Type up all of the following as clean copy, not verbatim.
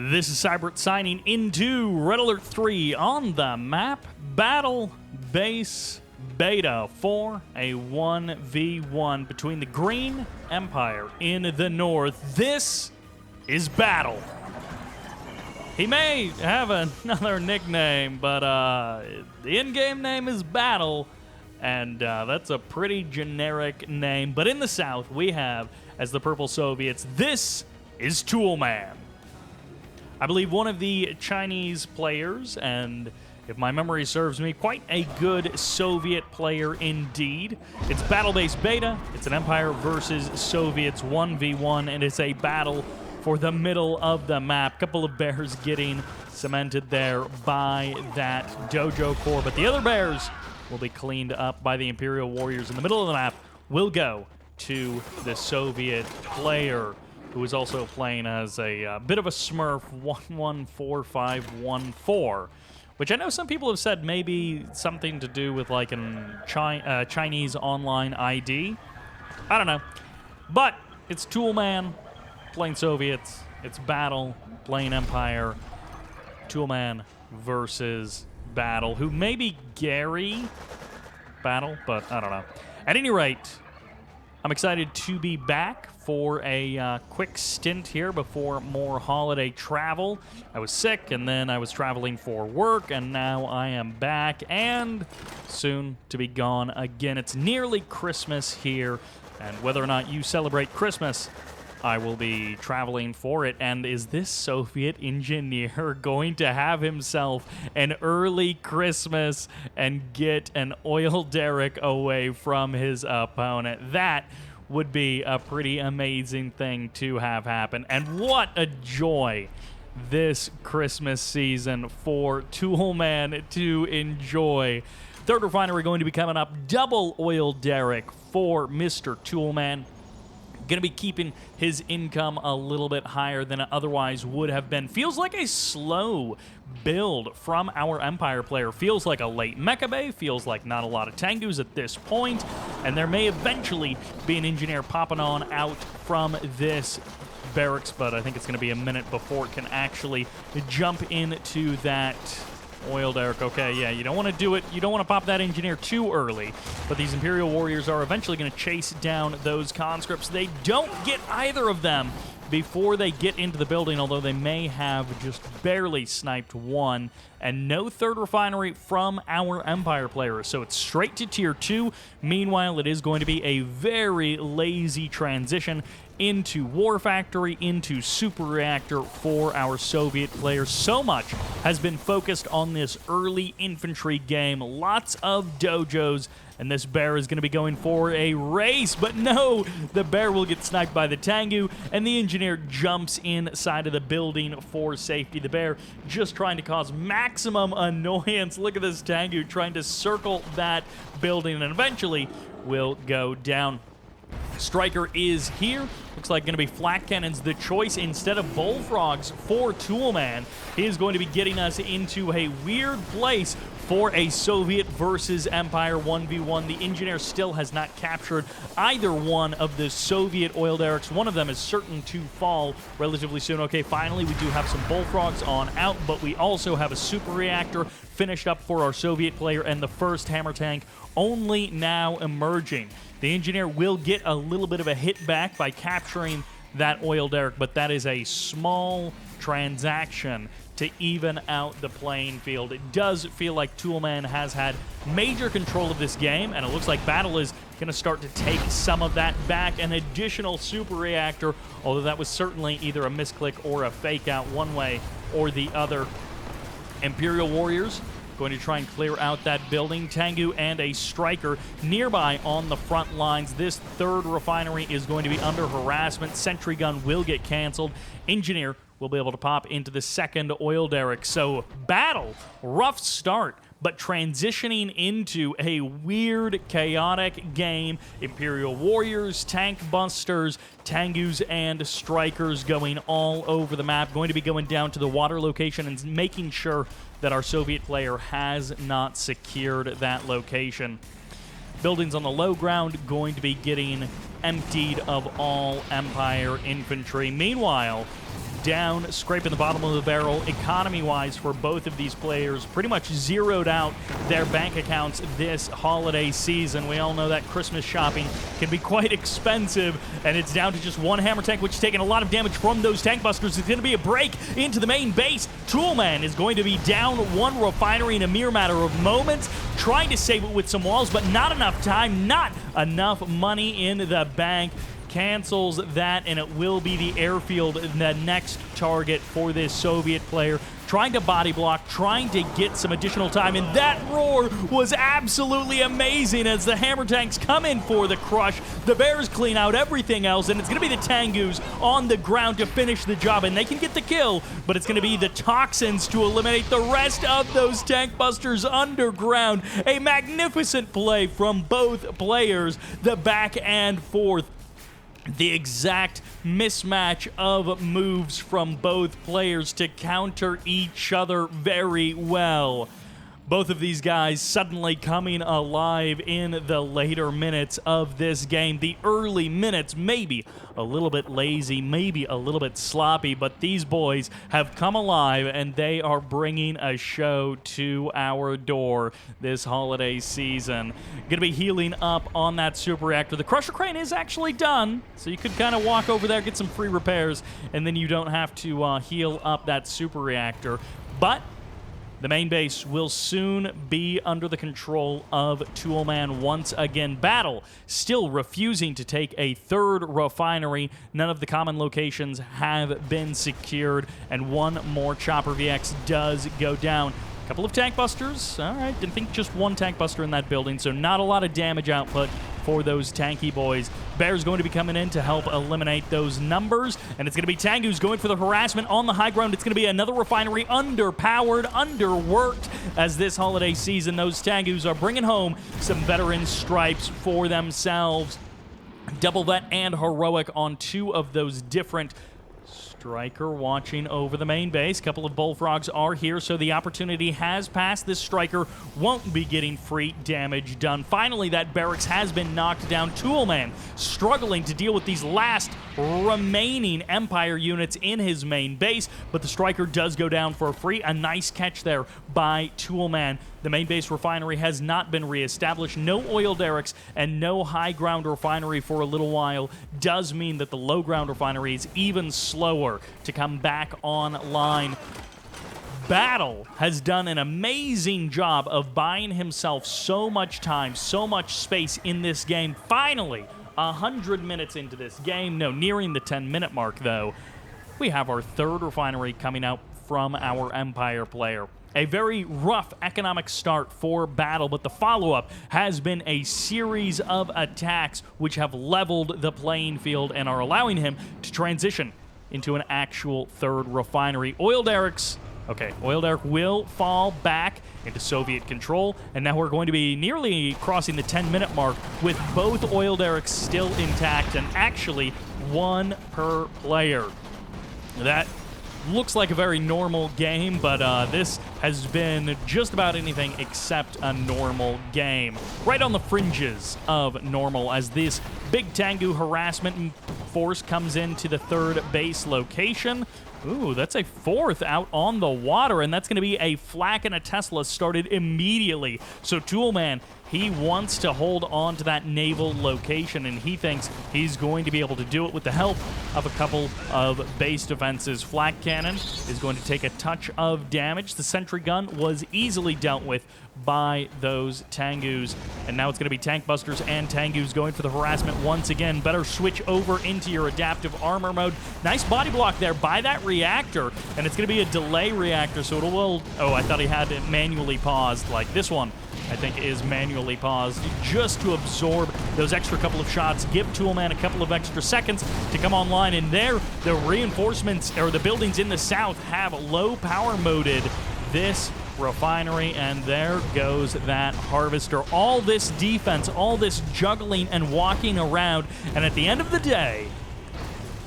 This is Cybert signing into Red Alert 3 on the map BattleBase Beta for a 1v1 between the Green Empire in the north. This is Battle. He may have another nickname, but the in-game name is Battle, and that's a pretty generic name. But in the south, we have, as the Purple Soviets, this is Toolman. I believe one of the Chinese players, and if my memory serves me, quite a good Soviet player indeed. It's BattleBase Beta. It's an Empire versus Soviets 1v1, and it's a battle for the middle of the map. Couple of bears getting cemented there by that dojo core, but the other bears will be cleaned up by the Imperial Warriors. In the middle of the map will go to the Soviet player, who is also playing as a bit of a smurf, 114514, which I know some people have said may be something to do with like a Chinese online ID. I don't know. But it's Toolman playing Soviets. It's Battle playing Empire. Toolman versus Battle, who may be Gary Battle, but I don't know. At any rate, I'm excited to be back for a quick stint here before more holiday travel. I was sick, and then I was traveling for work, and now I am back, and soon to be gone again. It's nearly Christmas here, and whether or not you celebrate Christmas, I will be traveling for it. And is this Soviet engineer going to have himself an early Christmas and get an oil derrick away from his opponent? That would be a pretty amazing thing to have happen. And what a joy this Christmas season for Toolman to enjoy. Third Refinery going to be coming up. Double oil derrick for Mr. Toolman. Going to be keeping his income a little bit higher than it otherwise would have been. Feels like a slow build from our Empire player. Feels like a late Mecha Bay. Feels like not a lot of Tengus at this point. And there may eventually be an engineer popping on out from this barracks, but I think it's going to be a minute before it can actually jump into that oil derrick. Okay, yeah, you don't want to do it. You don't want to pop that engineer too early. But these Imperial Warriors are eventually going to chase down those conscripts. They don't get either of them before they get into the building, although they may have just barely sniped one. And no third refinery from our Empire player. So it's straight to Tier 2. Meanwhile, it is going to be a very lazy transition into War Factory, into Super Reactor for our Soviet players. So much has been focused on this early infantry game. Lots of dojos, and this bear is going to be going for a race. But no, the bear will get sniped by the Tengu, and the engineer jumps inside of the building for safety. The bear just trying to cause maximum annoyance. Look at this Tengu trying to circle that building, and eventually will go down. Striker is here. Looks like going to be flat cannons the choice instead of bullfrogs for Toolman. He is going to be getting us into a weird place for a Soviet versus Empire 1v1. The engineer still has not captured either one of the Soviet oil derricks. One of them is certain to fall relatively soon. Okay, finally we do have some bullfrogs on out, but we also have a super reactor finished up for our Soviet player, and the first hammer tank only now emerging. The engineer will get a little bit of a hit back by capturing that oil derrick, but that is a small transaction to even out the playing field. It does feel like Toolman has had major control of this game, and it looks like Battle is going to start to take some of that back. An additional super reactor, although that was certainly either a misclick or a fake out, one way or the other. Imperial Warriors going to try and clear out that building. Tengu and a Striker nearby on the front lines. This third refinery is going to be under harassment. Sentry gun will get canceled. Engineer will be able to pop into the second oil derrick. So Battle, rough start, but transitioning into a weird, chaotic game. Imperial Warriors, Tank Busters, Tengus, and Strikers going all over the map. Going to be going down to the water location and making sure that our Soviet player has not secured that location. Buildings on the low ground going to be getting emptied of all Empire infantry. Meanwhile, down, scraping the bottom of the barrel. Economy-wise for both of these players, pretty much zeroed out their bank accounts this holiday season. We all know that Christmas shopping can be quite expensive, and it's down to just one hammer tank, which is taking a lot of damage from those tank busters. It's going to be a break into the main base. Toolman is going to be down one refinery in a mere matter of moments, trying to save it with some walls, but not enough time, not enough money in the bank. Cancels that, and it will be the airfield, the next target for this Soviet player. Trying to body block, trying to get some additional time, and that roar was absolutely amazing as the hammer tanks come in for the crush. The Bears clean out everything else, and it's going to be the Tengus on the ground to finish the job, and they can get the kill, but it's going to be the Toxins to eliminate the rest of those tank busters underground. A magnificent play from both players, the back and forth. The exact mismatch of moves from both players to counter each other very well. Both of these guys suddenly coming alive in the later minutes of this game. The early minutes, maybe a little bit lazy, maybe a little bit sloppy, but these boys have come alive and they are bringing a show to our door this holiday season. Going to be healing up on that super reactor. The Crusher Crane is actually done, so you could kind of walk over there, get some free repairs, and then you don't have to heal up that super reactor. But the main base will soon be under the control of Toolman once again. Battle still refusing to take a third refinery. None of the common locations have been secured, and one more Chopper VX does go down. A couple of tank busters. All right, didn't think just one tank buster in that building, so not a lot of damage output for those tanky boys. Bear's going to be coming in to help eliminate those numbers, and it's going to be Tengus going for the harassment on the high ground. It's going to be another refinery underpowered, underworked, as this holiday season, those Tengus are bringing home some veteran stripes for themselves. Double vet and heroic on two of those different. Striker watching over the main base. A couple of bullfrogs are here, so the opportunity has passed. This Striker won't be getting free damage done. Finally, that barracks has been knocked down. Toolman struggling to deal with these last remaining Empire units in his main base, but the Striker does go down for free. A nice catch there by Toolman. The main base refinery has not been reestablished. No oil derricks and no high ground refinery for a little while does mean that the low ground refinery is even slower to come back online. Battle has done an amazing job of buying himself so much time, so much space in this game. Finally, 100 minutes into this game, no, nearing the 10-minute mark though, we have our third refinery coming out from our Empire player. A very rough economic start for Battle, but the follow-up has been a series of attacks which have leveled the playing field and are allowing him to transition into an actual third refinery. Oil derricks, okay, Oil derrick will fall back into Soviet control, and now we're going to be nearly crossing the 10-minute mark with both oil derricks still intact and actually one per player. That looks like a very normal game, but this has been just about anything except a normal game. Right on the fringes of normal as this big Tengu harassment force comes into the third base location. Ooh, that's a fourth out on the water, and that's going to be a flak and a Tesla started immediately. So Toolman, he wants to hold on to that naval location, and he thinks he's going to be able to do it with the help of a couple of base defenses. Flak cannon is going to take a touch of damage. The sentry gun was easily dealt with by those Tengus, and now it's going to be tank busters and Tengus going for the harassment once again. Better switch over into your adaptive armor mode. Nice body block there by that reactor, and it's going to be a delay reactor, so it will... Oh, I thought he had it manually paused. Like this one, I think, is manually paused just to absorb those extra couple of shots, give Toolman a couple of extra seconds to come online, and there, the reinforcements, or the buildings in the south, have low power moded this refinery, and there goes that harvester. All this defense, all this juggling and walking around, and at the end of the day,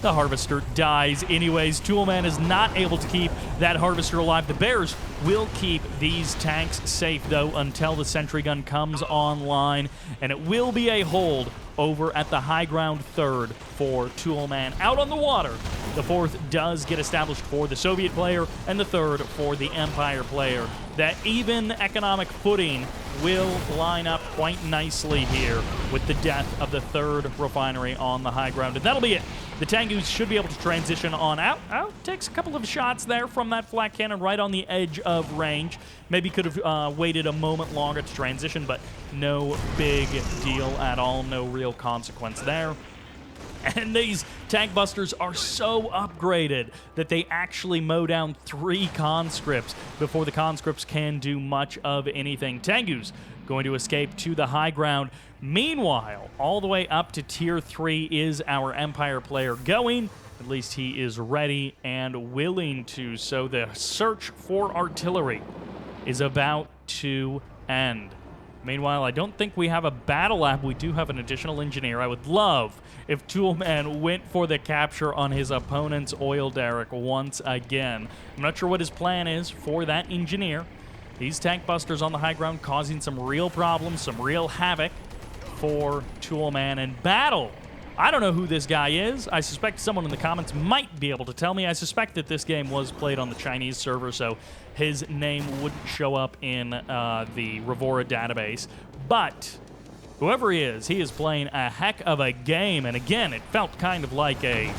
the harvester dies anyways. Toolman is not able to keep that harvester alive. The Bears will keep these tanks safe, though, until the sentry gun comes online, and it will be a hold over at the high ground third for Toolman. Out on the water, the fourth does get established for the Soviet player, and the third for the Empire player. That even economic footing will line up quite nicely here with the death of the third refinery on the high ground. And that'll be it. The Tengus should be able to transition on out. Takes a couple of shots there from that flak cannon right on the edge of range. Maybe could have waited a moment longer to transition, but no big deal at all. No real consequence there. And these tank busters are so upgraded that they actually mow down 3 conscripts before the conscripts can do much of anything. Tengu's going to escape to the high ground. Meanwhile, all the way up to tier 3 is our Empire player going. At least he is ready and willing to. So the search for artillery is about to end. Meanwhile, I don't think we have a battle lab. We do have an additional engineer. I would love if Toolman went for the capture on his opponent's oil derrick once again. I'm not sure what his plan is for that engineer. These tank busters on the high ground causing some real problems, some real havoc for Toolman. And battle, I don't know who this guy is. I suspect someone in the comments might be able to tell me. I suspect that this game was played on the Chinese server, so his name wouldn't show up in the Revora database. But whoever he is playing a heck of a game. And again, it felt kind of like a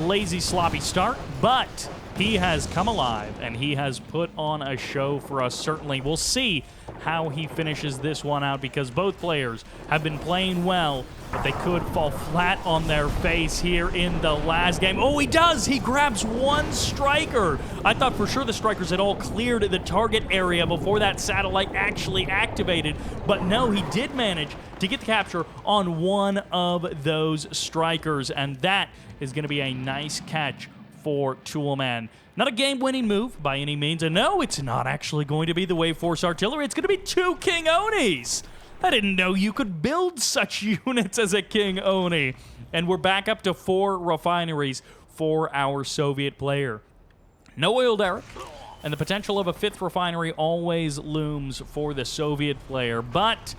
lazy, sloppy start, but he has come alive and he has put on a show for us. Certainly, we'll see how he finishes this one out, because both players have been playing well, but they could fall flat on their face here in the last game. Oh, he does! He grabs 1 striker! I thought for sure the strikers had all cleared the target area before that satellite actually activated, but no, he did manage to get the capture on 1 of those strikers, and that is going to be a nice catch for Toolman. Not a game-winning move by any means, and no, it's not actually going to be the Wave Force artillery. It's going to be 2 King Onis. I didn't know you could build such units as a King Oni. And we're back up to 4 refineries for our Soviet player. No oil derrick, and the potential of a 5th refinery always looms for the Soviet player, but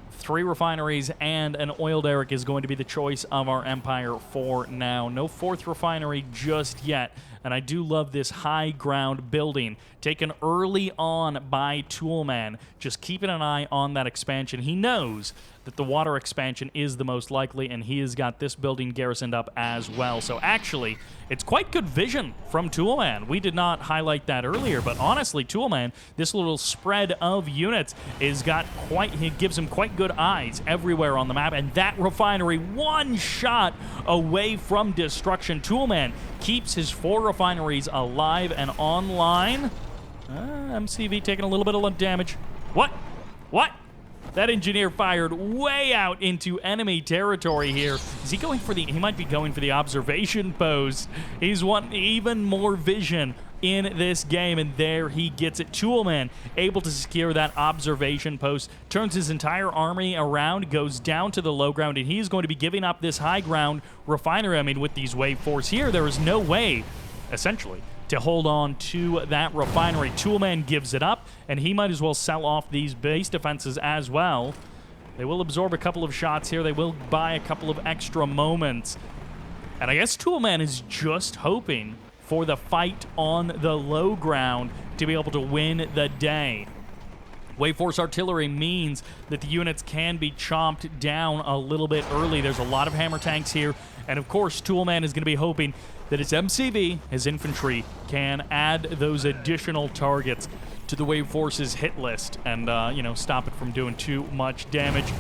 3 refineries and an oil derrick is going to be the choice of our Empire for now. No 4th refinery just yet, and I do love this high ground building taken early on by Toolman. Just keeping an eye on that expansion. He knows that the water expansion is the most likely, and he has got this building garrisoned up as well. So actually, it's quite good vision from Toolman. We did not highlight that earlier, but honestly, Toolman, this little spread of units it gives him quite good eyes everywhere on the map, and that refinery 1 shot away from destruction. Toolman keeps his 4 refineries alive and online. MCV taking a little bit of damage. What? That engineer fired way out into enemy territory here. Is he going for he might be going for the observation post. He's wanting even more vision in this game, and there he gets it. Toolman able to secure that observation post, turns his entire army around, goes down to the low ground, and he's going to be giving up this high ground refinery. I mean, with these wave force here, there is no way, essentially, to hold on to that refinery. Toolman gives it up, and he might as well sell off these base defenses as well. They will absorb a couple of shots here. They will buy a couple of extra moments. And I guess Toolman is just hoping for the fight on the low ground to be able to win the day. Wave Force artillery means that the units can be chomped down a little bit early. There's a lot of hammer tanks here, and of course Toolman is going to be hoping that his MCV, his infantry, can add those additional targets to the Wave Force's hit list and, stop it from doing too much damage.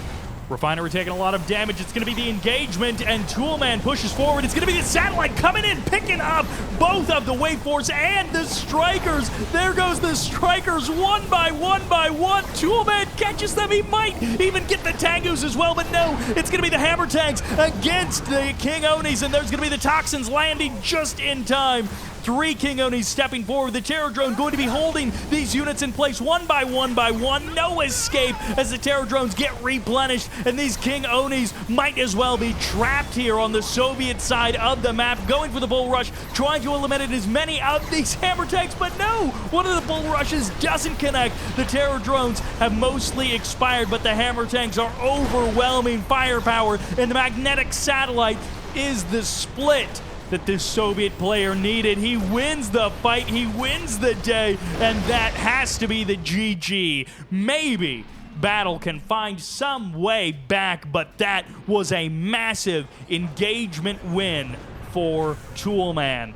Refinery taking a lot of damage. It's going to be the engagement, and Toolman pushes forward. It's going to be the satellite coming in, picking up both of the Wave Force and the strikers. There goes the strikers one by one. Toolman catches them. He might even get the Tangus as well, but no, it's going to be the hammer tanks against the King Onis, and there's going to be the toxins landing just in time. 3 King Onis stepping forward. The Terror Drone going to be holding these units in place one by one by one. No escape as the Terror Drones get replenished, and these King Onis might as well be trapped here on the Soviet side of the map, going for the Bull Rush, trying to eliminate as many of these hammer tanks, but no! One of the Bull Rushes doesn't connect. The Terror Drones have mostly expired, but the hammer tanks are overwhelming firepower, and the magnetic satellite is the split that this Soviet player needed. He wins the fight, he wins the day, and that has to be the GG. Maybe Battle can find some way back, but that was a massive engagement win for Toolman.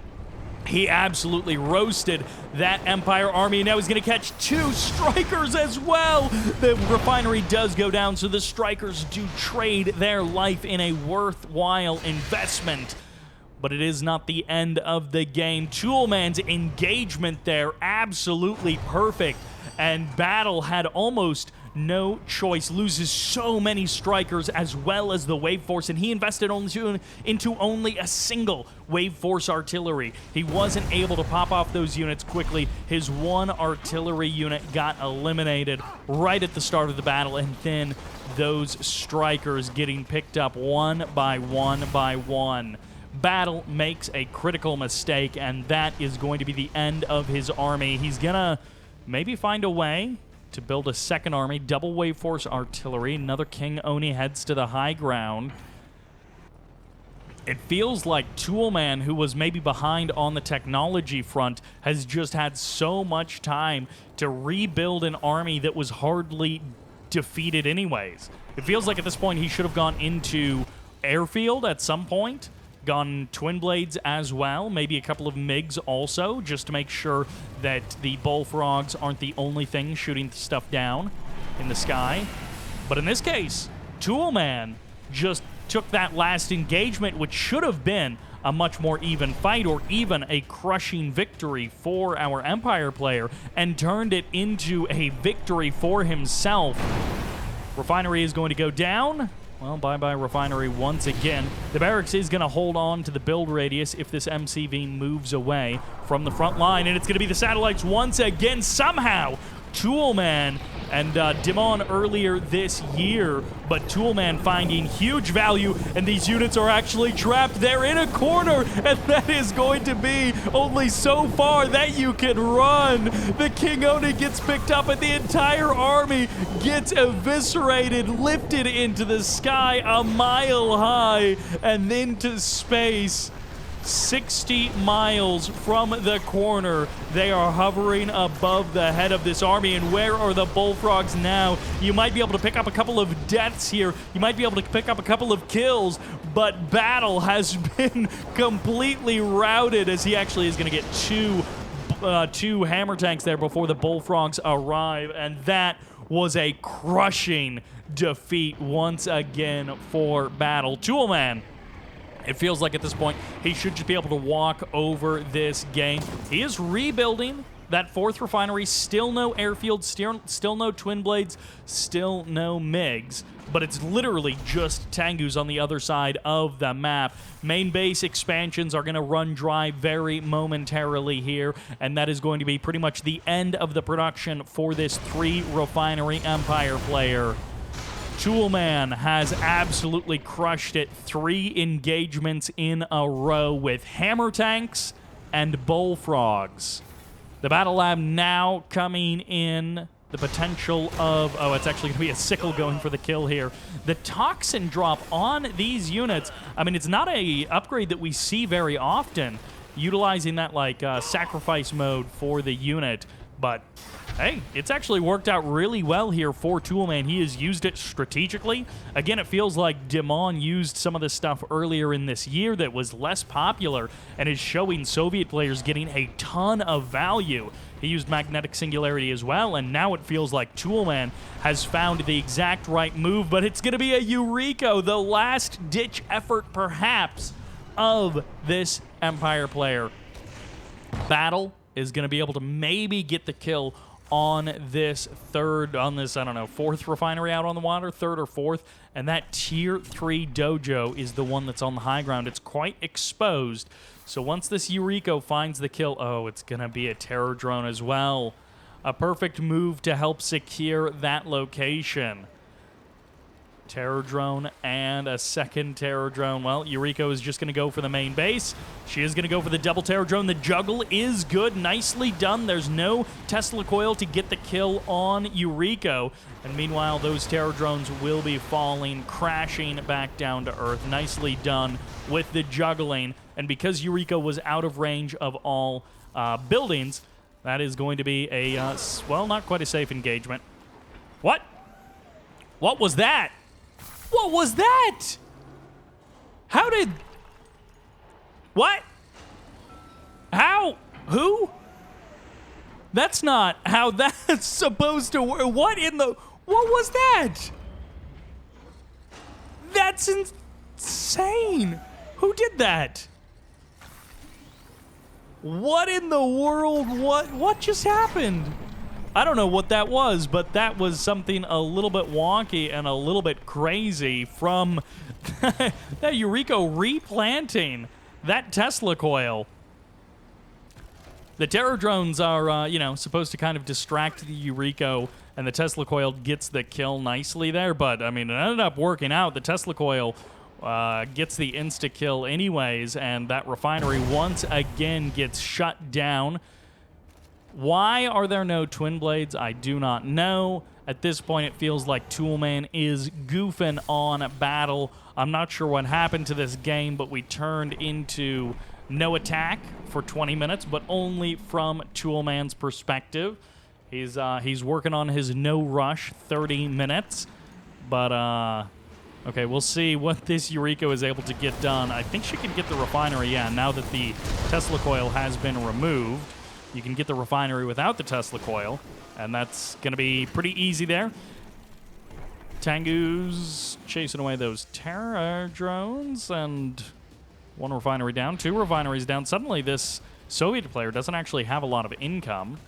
He absolutely roasted that Empire army, and now he's going to catch 2 strikers as well. The refinery does go down, so the strikers do trade their life in a worthwhile investment. But it is not the end of the game. Toolman's engagement there, absolutely perfect. And Battle had almost no choice, loses so many strikers as well as the Wave Force, and he invested into only a single Wave Force artillery. He wasn't able to pop off those units quickly. His 1 artillery unit got eliminated right at the start of the battle, and then those strikers getting picked up one by one. Battle makes a critical mistake, and that is going to be the end of his army. He's gonna maybe find a way to build a second army, double Wave Force artillery. Another King Oni heads to the high ground. It feels like Toolman, who was maybe behind on the technology front, has just had so much time to rebuild an army that was hardly defeated anyways. It feels like at this point he should have gone into airfield at some point, gone Twin Blades as well, maybe a couple of MiGs also, just to make sure that the Bullfrogs aren't the only thing shooting stuff down in the sky. But in this case, Toolman just took that last engagement, which should have been a much more even fight or even a crushing victory for our Empire player, and turned it into a victory for himself. Refinery is going to go down. Well, bye-bye Refinery once again. The Barracks is going to hold on to the build radius if this MCV moves away from the front line, and it's going to be the satellites once again. Somehow, Toolman and Dimon earlier this year, but Toolman finding huge value, and these units are actually trapped. They're in a corner, and that is going to be only so far that you can run. The King Oni gets picked up, and the entire army gets eviscerated, lifted into the sky a mile high, and into space. 60 miles from the corner, they are hovering above the head of this army. And where are the Bullfrogs now? You might be able to pick up a couple of deaths here. You might be able to pick up a couple of kills, but Battle has been completely routed, as he actually is going to get two hammer tanks there before the Bullfrogs arrive. And that was a crushing defeat once again for Battle. Toolman, it feels like at this point, he should just be able to walk over this game. He is rebuilding that 4th refinery. Still no airfield, still no Twin Blades, still no MiGs. But it's literally just Tengus on the other side of the map. Main base expansions are going to run dry very momentarily here, and that is going to be pretty much the end of the production for this 3 refinery Empire player. Toolman has absolutely crushed it. 3 engagements in a row with hammer tanks and bullfrogs. The Battle Lab now coming in. The potential of, oh, it's actually going to be a sickle going for the kill here. The toxin drop on these units, I mean, it's not a upgrade that we see very often, utilizing that like sacrifice mode for the unit, but hey, it's actually worked out really well here for Toolman. He has used it strategically. Again, it feels like Dimon used some of this stuff earlier in this year that was less popular and is showing Soviet players getting a ton of value. He used Magnetic Singularity as well, and now it feels like Toolman has found the exact right move, but it's going to be a Eureka, the last-ditch effort, perhaps, of this Empire player. Battle is going to be able to maybe get the kill on this I don't know, fourth refinery out on the water, third or fourth, and that tier 3 dojo is the one that's on the high ground. It's quite exposed, so once this Yurii finds the kill, oh, it's going to be a terror drone as well. A perfect move to help secure that location. Terror drone and a second terror drone. Well, Yurii is just going to go for the main base. She is going to go for the double terror drone. The juggle is good. Nicely done. There's no Tesla coil to get the kill on Yurii. And meanwhile, those terror drones will be falling, crashing back down to Earth. Nicely done with the juggling. And because Yurii was out of range of all buildings, that is going to be a, well, not quite a safe engagement. What? What was that? What was that? How did... What? How? Who? That's not how that's supposed to work. What in the... What was that? That's insane. Who did that? What in the world? What just happened? I don't know what that was, but that was something a little bit wonky and a little bit crazy from that Yurii replanting that Tesla coil. The terror drones are, you know, supposed to kind of distract the Yurii, and the Tesla coil gets the kill nicely there, but, I mean, it ended up working out. The Tesla coil gets the insta-kill anyways, and that refinery once again gets shut down. Why are there no twin blades? I do not know. At this point, it feels like Toolman is goofing on battle. I'm not sure what happened to this game, but we turned into no attack for 20 minutes, but only from Toolman's perspective. He's working on his no rush 30 minutes, but okay, we'll see what this Yurii is able to get done. I think she can get the refinery, yeah, now that the Tesla coil has been removed. You can get the refinery without the Tesla coil, and that's going to be pretty easy there. Tengu's chasing away those terror drones, and one refinery down, two refineries down. Suddenly, this Soviet player doesn't actually have a lot of income,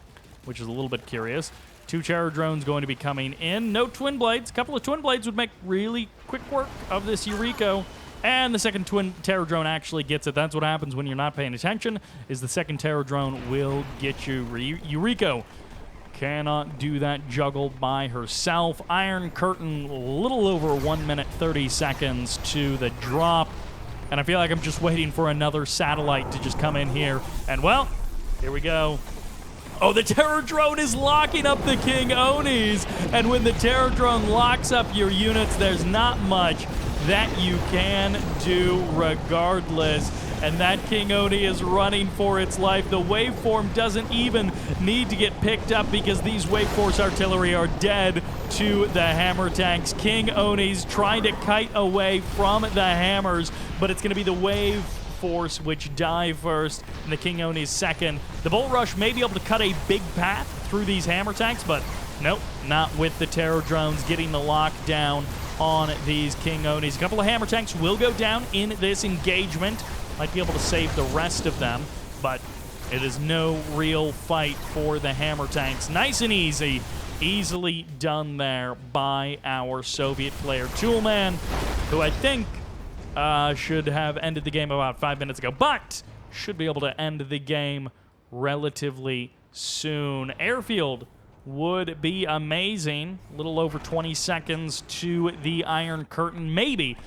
which is a little bit curious. Two terror drones going to be coming in. No twin blades. A couple of twin blades would make really quick work of this Yurii. And the second twin terror drone actually gets it. That's what happens when you're not paying attention, is the second terror drone will get you. Yurii cannot do that juggle by herself. Iron Curtain, a little over 1 minute 30 seconds to the drop. And I feel like I'm just waiting for another satellite to just come in here. And, well, here we go. Oh, the terror drone is locking up the King Onis. And when the terror drone locks up your units, there's not much that you can do regardless. And that King Oni is running for its life. The waveform doesn't even need to get picked up because these Wave Force artillery are dead to the hammer tanks. King Oni's trying to kite away from the hammers, but it's going to be the Wave Force which die first, and the King Oni's second. The Bull Rush may be able to cut a big path through these hammer tanks, but nope, not with the terror drones getting the lockdown on these King Onis. A couple of hammer tanks will go down in this engagement. Might be able to save the rest of them, but it is no real fight for the hammer tanks. Nice and easy. Easily done there by our Soviet player, Toolman, who I think should have ended the game about 5 minutes ago, but should be able to end the game relatively soon. Airfield would be amazing. A little over 20 seconds to the Iron Curtain. Maybe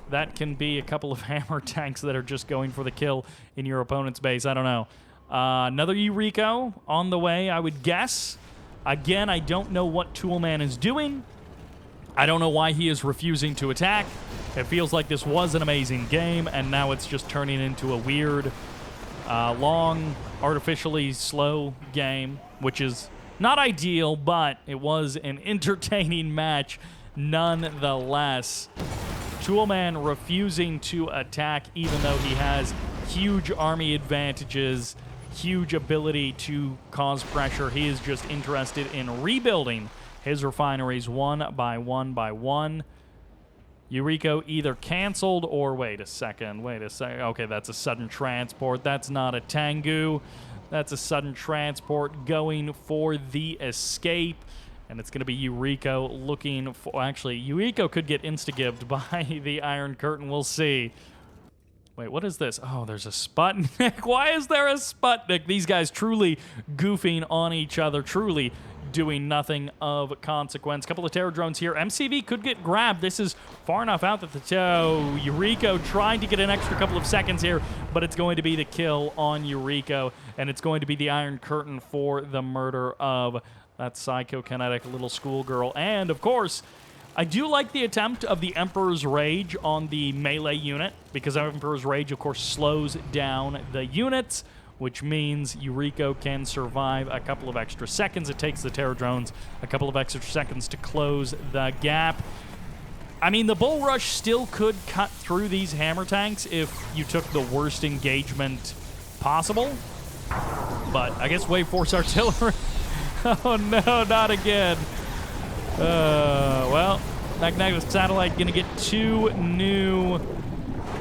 that can be a couple of hammer tanks that are just going for the kill in your opponent's base. I don't know. Another Yurii on the way, I would guess. Again, I don't know what Toolman is doing. I don't know why he is refusing to attack. It feels like this was an amazing game, and now it's just turning into a weird, long, artificially slow game, which is not ideal, but it was an entertaining match nonetheless. Toolman refusing to attack, even though he has huge army advantages, huge ability to cause pressure. He is just interested in rebuilding his refineries one by one by one. Yuriko either canceled or wait a second. Okay, that's a sudden transport. That's not a Tengu. That's a sudden transport going for the escape. And it's going to be Yuriko looking for... Actually, Yuriko could get insta-gibbed by the Iron Curtain. We'll see. Wait, what is this? Oh, there's a Sputnik. Why is there a Sputnik? These guys truly goofing on each other, truly doing nothing of consequence. Couple of Terror drones here. MCV could get grabbed. This is far enough out that the Yuriko trying to get an extra couple of seconds here, but it's going to be the kill on Yuriko, and it's going to be the Iron Curtain for the murder of that psychokinetic little schoolgirl. And, of course, I do like the attempt of the Emperor's Rage on the melee unit, because Emperor's Rage, of course, slows down the units, which means Yuriko can survive a couple of extra seconds. It takes the Terror drones a couple of extra seconds to close the gap. I mean, the Bull Rush still could cut through these hammer tanks if you took the worst engagement possible, but I guess Wave Force Artillery... Oh no, not again. Well, Magnetic Satellite going to get 2 new...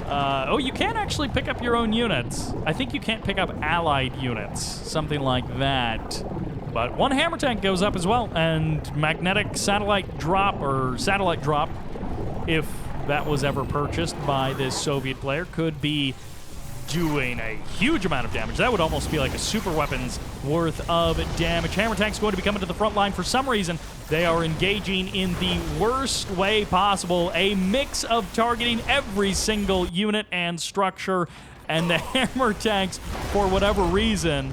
oh, you can actually pick up your own units. I think you can't pick up allied units, something like that. But 1 hammer tank goes up as well, and Magnetic Satellite Drop, or Satellite Drop, if that was ever purchased by this Soviet player, could be doing a huge amount of damage. That would almost be like a super weapon's worth of damage. Hammer tank's going to be coming to the front line for some reason. They are engaging in the worst way possible, a mix of targeting every single unit and structure, and the hammer tanks, for whatever reason,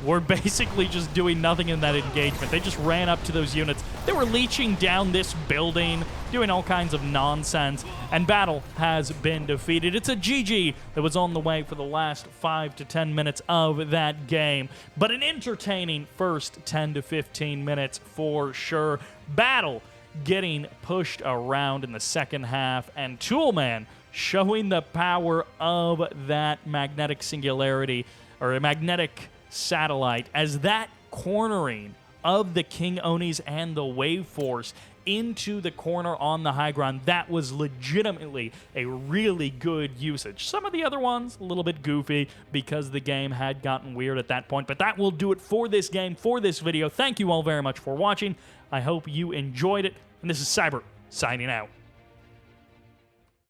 were basically just doing nothing in that engagement. They just ran up to those units. They were leeching down this building, doing all kinds of nonsense, and battle has been defeated. It's a GG that was on the way for the last 5 to 10 minutes of that game, but an entertaining first 10 to 15 minutes for sure. Battle getting pushed around in the second half, and Toolman showing the power of that magnetic singularity, or a magnetic satellite, as that cornering of the King Onis and the Wave Force into the corner on the high ground, that was legitimately a really good usage. Some of the other ones, a little bit goofy because the game had gotten weird at that point, but that will do it for this game, for this video. Thank you all very much for watching. I hope you enjoyed it, and this is Cyber signing out.